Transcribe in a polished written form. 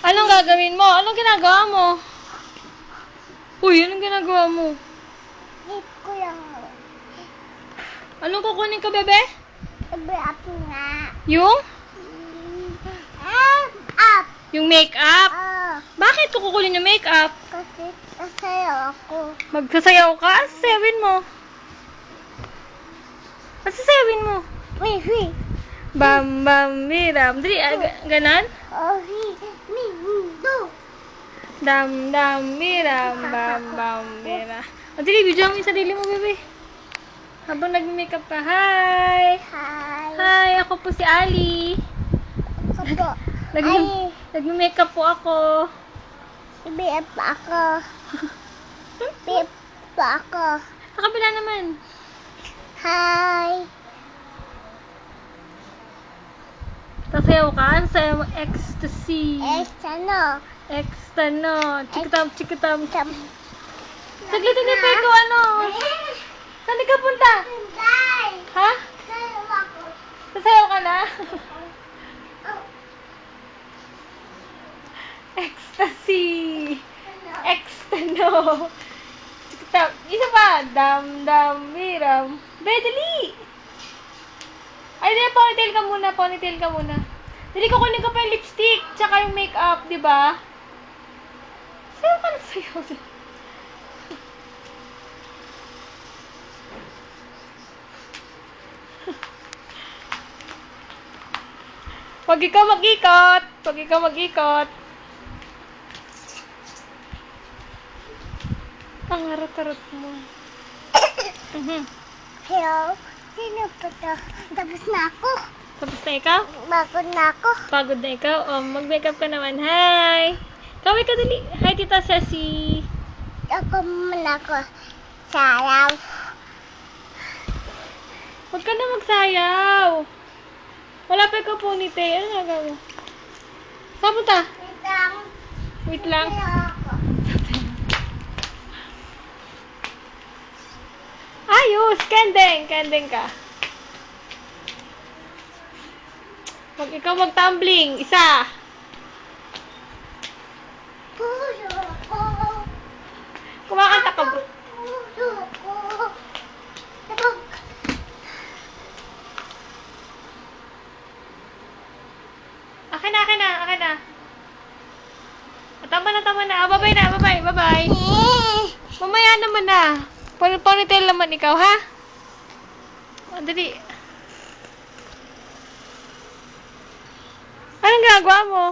Anong gagawin mo? Anong ginagawa mo? Uy, anong ginagawa mo? Hit ko lang. Anong kukunin ko, bebe? Sabi ako nga. Yung? Up. Yung make-up? Oh, Bakit ko kukunin yung make-up? kasi nasayaw ako. Magsasayaw ka? Sasayawin mo. Sasayawin mo. Wait. Bam, bam, biram. Dali, ganon? Oh, do. Dam, dam, biram. Bam, bam, biram. O, dali, video mo yung sarili mo, bebe. Habang nag-makeup ka. Hi! Hi. Hi, ako po si Ali. Ako. Nag-makeup po ako. BF ako. BF ako. Sa kabila naman. Hi. Sasayaw ka? Sasayaw mo ecstasy. Ano? Ekstano. Chikitam, chikitam. Tam. Saglit, hindi pa ikaw ano. Saan ka punta? Hi. Ha? Sayaw ako. Sasayaw ka na? Ecstasy. Ekstano. Chikitam. Isa pa. Dam, dam, biram. Bedali. Ay, di, ponytail ka muna. Dali, kukunin ko pa yung lipstick, tsaka yung makeup, di ba? Sayaw ka na sayaw. Huwag ikaw mag-ikot. Ang harot-harot mo. Hello. Sino pa to? Tapos na ako. Tapos na ikaw? Bakit na ako? Pagod na ikaw? Mag-makeup ka naman. Hi! Kaway ka dali. Hi, Tita Ceci. Ako muna ako. Sayaw. Huwag ka na magsayaw. Wala pa ikaw ponytail. Ano nagawa mo? Saan punta? Wait lang. Ayos! Kendeng ka. Huwag ikaw mag-tumbling. Isa. Puso ko. Kumakanta ka ba? Puso ko. Akin na. Tama na. Bye-bye na. Bye-bye. Mamaya naman na. Ponytail naman ikaw, ha? Dali. Anong ginagawa mo?